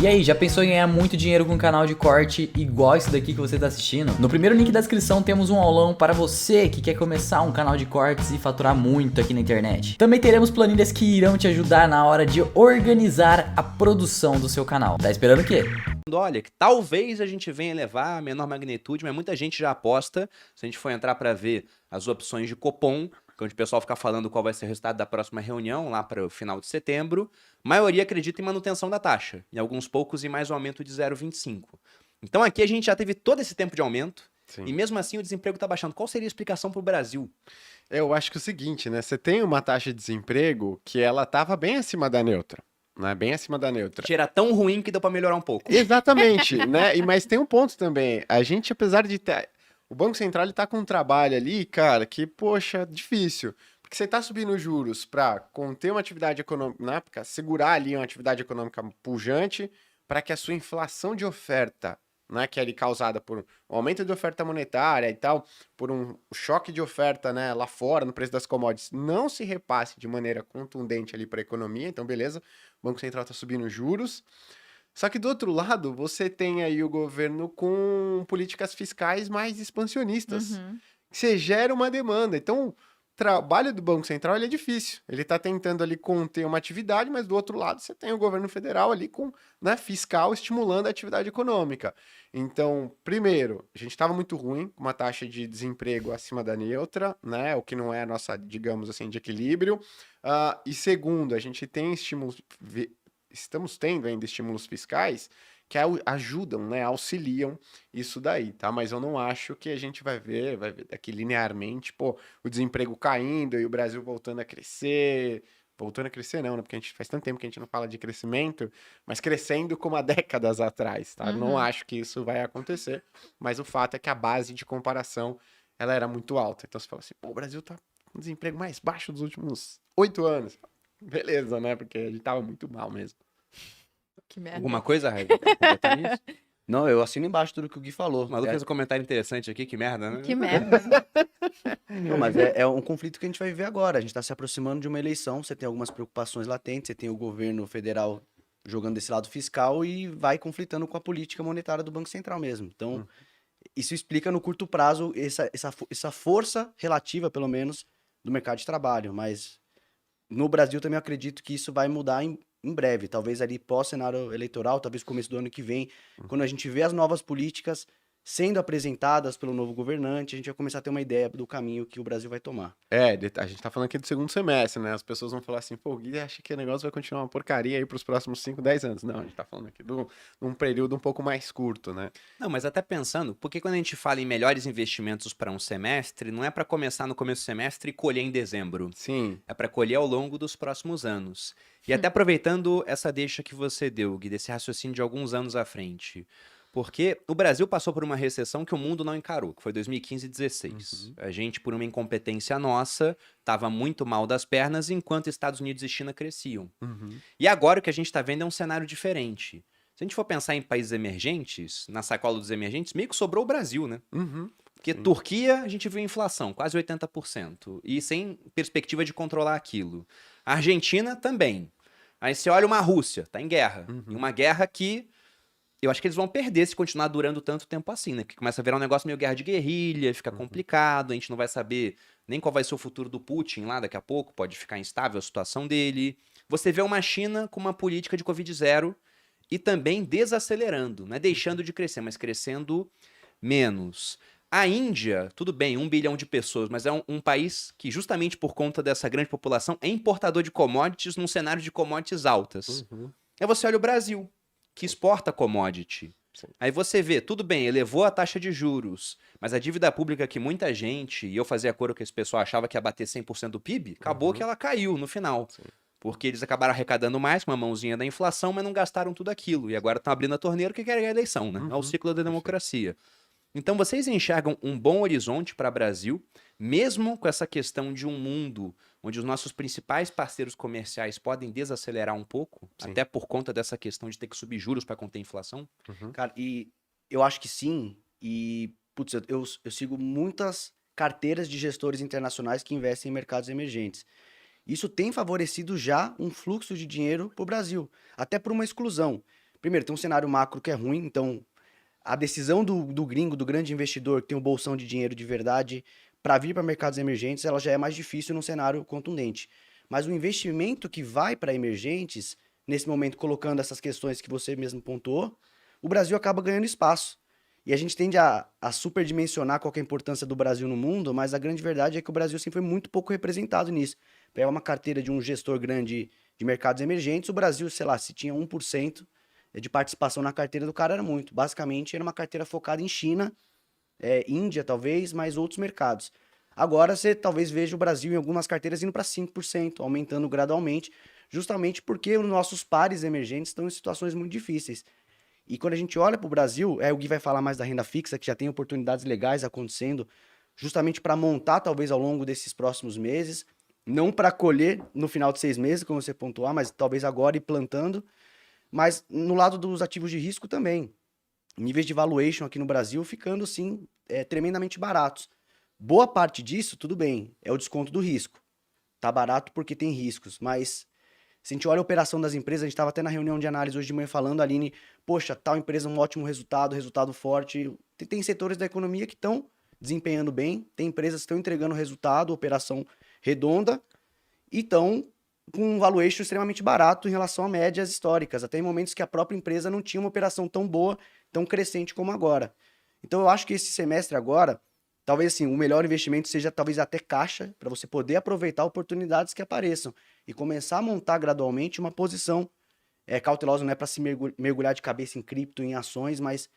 E aí, já pensou em ganhar muito dinheiro com um canal de corte igual esse daqui que você está assistindo? No primeiro link da descrição temos um aulão para você que quer começar um canal de cortes e faturar muito aqui na internet. Também teremos planilhas que irão te ajudar na hora de organizar a produção do seu canal. Tá esperando o quê? Olha, que talvez a gente venha levar a menor magnitude, mas muita gente já aposta. Se a gente for entrar para ver as opções de Copom, onde o pessoal fica falando qual vai ser o resultado da próxima reunião, lá para o final de setembro, a maioria acredita em manutenção da taxa, e alguns poucos em mais um aumento de 0,25. Então aqui a gente já teve todo esse tempo de aumento, Sim. e mesmo assim o desemprego está baixando. Qual seria a explicação para o Brasil? Eu acho que é o seguinte, né? Você tem uma taxa de desemprego que ela estava bem acima da neutra, né? Bem acima da neutra. Que era tão ruim que deu para melhorar um pouco. Exatamente, né? Mas tem um ponto também. A gente, apesar de ter... O Banco Central ele tá com um trabalho ali, cara, que, poxa, difícil. Porque você tá subindo juros para conter uma atividade econômica, né? Pra segurar ali uma atividade econômica pujante, para que a sua inflação de oferta, né, que é ali causada por um aumento de oferta monetária e tal, por um choque de oferta, né, lá fora, no preço das commodities, não se repasse de maneira contundente ali para a economia. Então, beleza, o Banco Central tá subindo juros. Só que do outro lado, você tem aí o governo com políticas fiscais mais expansionistas. Você gera uma demanda. Então, o trabalho do Banco Central ele é difícil. Ele está tentando ali conter uma atividade, mas do outro lado você tem o governo federal ali com, né, fiscal estimulando a atividade econômica. Então, primeiro, a gente estava muito ruim, com uma taxa de desemprego acima da neutra, né, o que não é a nossa, digamos assim, de equilíbrio. E segundo, a gente tem estímulos... Estamos tendo ainda estímulos fiscais que ajudam, né, auxiliam isso daí, tá? Mas eu não acho que a gente vai ver aqui linearmente, pô, o desemprego caindo e o Brasil voltando a crescer. Voltando a crescer não, né? Porque a gente faz tanto tempo que a gente não fala de crescimento, mas crescendo como há décadas atrás, tá? Não acho que isso vai acontecer, mas o fato é que a base de comparação, ela era muito alta. Então você fala assim, pô, o Brasil tá com o desemprego mais baixo dos últimos 8 anos. Beleza, né? Porque ele tava muito mal mesmo. Que merda. Alguma coisa, Raíssa, pra completar isso? Não, eu assino embaixo tudo que o Gui falou. O maluco fez um comentário interessante aqui, que merda, né? Que merda. Não, mas é um conflito que a gente vai viver agora. A gente está se aproximando de uma eleição, você tem algumas preocupações latentes, você tem o governo federal jogando desse lado fiscal e vai conflitando com a política monetária do Banco Central mesmo. Então, isso explica no curto prazo essa força relativa, pelo menos, do mercado de trabalho. Mas no Brasil também eu acredito que isso vai mudar em breve. Talvez ali pós-cenário eleitoral, talvez começo do ano que vem, quando a gente vê as novas políticas sendo apresentadas pelo novo governante, a gente vai começar a ter uma ideia do caminho que o Brasil vai tomar. A gente tá falando aqui do segundo semestre, né? As pessoas vão falar assim, pô, o Gui acha que o negócio vai continuar uma porcaria aí pros próximos 5, 10 anos. Não, a gente tá falando aqui de um período um pouco mais curto, né? Não, mas até pensando, porque quando a gente fala em melhores investimentos para um semestre, não é para começar no começo do semestre e colher em dezembro. Sim. É para colher ao longo dos próximos anos. E até aproveitando essa deixa que você deu, Gui, desse raciocínio de alguns anos à frente. Porque o Brasil passou por uma recessão que o mundo não encarou, que foi 2015 e 2016. A gente, por uma incompetência nossa, estava muito mal das pernas, enquanto Estados Unidos e China cresciam. E agora o que a gente está vendo é um cenário diferente. Se a gente for pensar em países emergentes, na sacola dos emergentes, meio que sobrou o Brasil, né? Porque Turquia, a gente viu inflação, quase 80%, e sem perspectiva de controlar aquilo. A Argentina também. Aí você olha uma Rússia, tá em guerra. Em uma guerra que eu acho que eles vão perder se continuar durando tanto tempo assim, né? Porque começa a virar um negócio meio guerra de guerrilha, fica complicado, a gente não vai saber nem qual vai ser o futuro do Putin lá daqui a pouco, pode ficar instável a situação dele. Você vê uma China com uma política de Covid zero e também desacelerando, não é deixando de crescer, mas crescendo menos. A Índia, tudo bem, 1 bilhão de pessoas, mas é um país que, justamente por conta dessa grande população, é importador de commodities num cenário de commodities altas. Aí você olha o Brasil, que exporta commodity. Sim. Aí você vê, tudo bem, elevou a taxa de juros, mas a dívida pública que muita gente, e eu fazia coro que esse pessoal achava que ia bater 100% do PIB, acabou que ela caiu no final. Sim. Porque eles acabaram arrecadando mais com uma mãozinha da inflação, mas não gastaram tudo aquilo. E agora estão abrindo a torneira que querem a eleição, né? É o ciclo da democracia. Então vocês enxergam um bom horizonte para o Brasil, mesmo com essa questão de um mundo onde os nossos principais parceiros comerciais podem desacelerar um pouco, Sim. até por conta dessa questão de ter que subir juros para conter a inflação? Cara, e eu acho que sim. E, putz, eu sigo muitas carteiras de gestores internacionais que investem em mercados emergentes. Isso tem favorecido já um fluxo de dinheiro para o Brasil, até por uma exclusão. primeiro, tem um cenário macro que é ruim, então a decisão do gringo, do grande investidor, que tem um bolsão de dinheiro de verdade, para vir para mercados emergentes, ela já é mais difícil num cenário contundente. Mas o investimento que vai para emergentes, nesse momento colocando essas questões que você mesmo pontuou, o Brasil acaba ganhando espaço. E a gente tende a superdimensionar qual que é a importância do Brasil no mundo, mas a grande verdade é que o Brasil sempre foi muito pouco representado nisso. Pega uma carteira de um gestor grande de mercados emergentes, o Brasil, sei lá, se tinha 1% de participação na carteira do cara era muito. Basicamente, era uma carteira focada em China, Índia talvez, mas outros mercados. Agora você talvez veja o Brasil em algumas carteiras indo para 5%, aumentando gradualmente, justamente porque os nossos pares emergentes estão em situações muito difíceis. E quando a gente olha para o Brasil, o Gui vai falar mais da renda fixa, que já tem oportunidades legais acontecendo, justamente para montar talvez ao longo desses próximos meses, não para colher no final de 6 meses, como você pontuar, mas talvez agora ir plantando. Mas no lado dos ativos de risco também. Níveis de valuation aqui no Brasil ficando, sim, tremendamente baratos. Boa parte disso, tudo bem, é o desconto do risco. Tá barato porque tem riscos, mas se a gente olha a operação das empresas, a gente estava até na reunião de análise hoje de manhã falando, Aline, poxa, tal empresa um ótimo resultado forte. Tem setores da economia que estão desempenhando bem, tem empresas que estão entregando resultado, operação redonda, e estão com um valuation extremamente barato em relação a médias históricas, até em momentos que a própria empresa não tinha uma operação tão boa, tão crescente como agora. Então eu acho que esse semestre agora, talvez assim, o melhor investimento seja talvez até caixa, para você poder aproveitar oportunidades que apareçam e começar a montar gradualmente uma posição cautelosa, não é para se mergulhar de cabeça em cripto, em ações, mas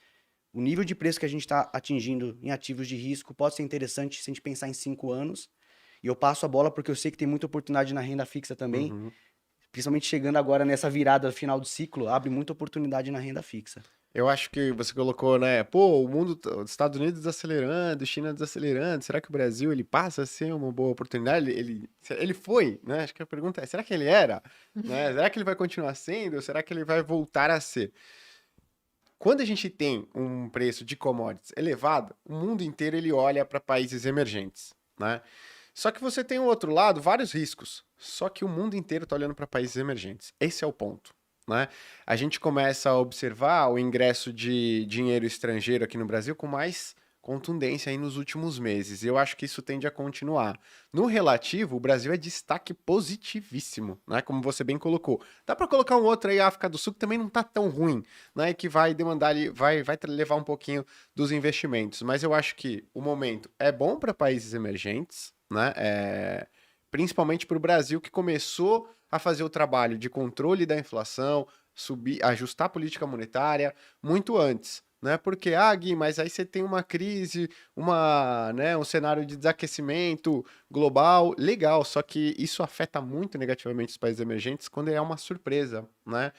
o nível de preço que a gente está atingindo em ativos de risco pode ser interessante se a gente pensar em 5 anos. E eu passo a bola porque eu sei que tem muita oportunidade na renda fixa também. Principalmente chegando agora nessa virada final do ciclo, abre muita oportunidade na renda fixa. Eu acho que você colocou, né? Pô, o mundo, os Estados Unidos desacelerando, China desacelerando. Será que o Brasil ele passa a ser uma boa oportunidade? Ele foi, né? Acho que a pergunta é: será que ele era? Né? Será que ele vai continuar sendo? Ou será que ele vai voltar a ser? Quando a gente tem um preço de commodities elevado, o mundo inteiro ele olha para países emergentes, né? Só que você tem o outro lado, vários riscos. Só que o mundo inteiro está olhando para países emergentes. Esse é o ponto, né? A gente começa a observar o ingresso de dinheiro estrangeiro aqui no Brasil com mais contundência aí nos últimos meses. E eu acho que isso tende a continuar. No relativo, o Brasil é destaque positivíssimo, né? Como você bem colocou. Dá para colocar um outro aí, a África do Sul, que também não tá tão ruim, né? Que vai demandar ali, vai levar um pouquinho dos investimentos. Mas eu acho que o momento é bom para países emergentes, né? Principalmente para o Brasil, que começou a fazer o trabalho de controle da inflação, ajustar a política monetária muito antes, né? Porque, Gui, mas aí você tem uma crise, um cenário de desaquecimento global, legal, só que isso afeta muito negativamente os países emergentes quando é uma surpresa, né?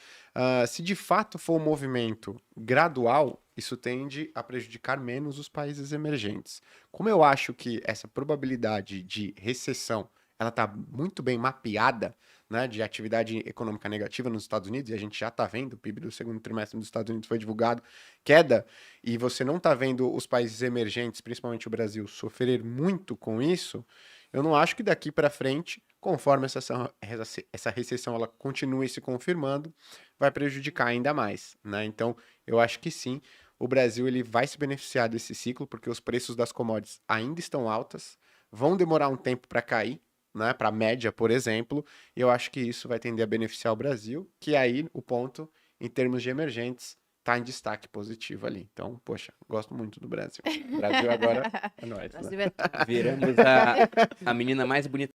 Se de fato for um movimento gradual, isso tende a prejudicar menos os países emergentes. Como eu acho que essa probabilidade de recessão ela está muito bem mapeada, né, de atividade econômica negativa nos Estados Unidos, e a gente já está vendo, o PIB do segundo trimestre dos Estados Unidos foi divulgado, queda, e você não está vendo os países emergentes, principalmente o Brasil, sofrer muito com isso, eu não acho que daqui para frente, conforme essa recessão ela continue se confirmando, vai prejudicar ainda mais, né? Então, eu acho que sim, o Brasil ele vai se beneficiar desse ciclo, porque os preços das commodities ainda estão altas, vão demorar um tempo para cair, né, para a média, por exemplo, e eu acho que isso vai tender a beneficiar o Brasil, que aí o ponto, em termos de emergentes, está em destaque positivo ali. Então, poxa, gosto muito do Brasil. O Brasil agora é nóis. Brasil é Viramos a menina mais bonita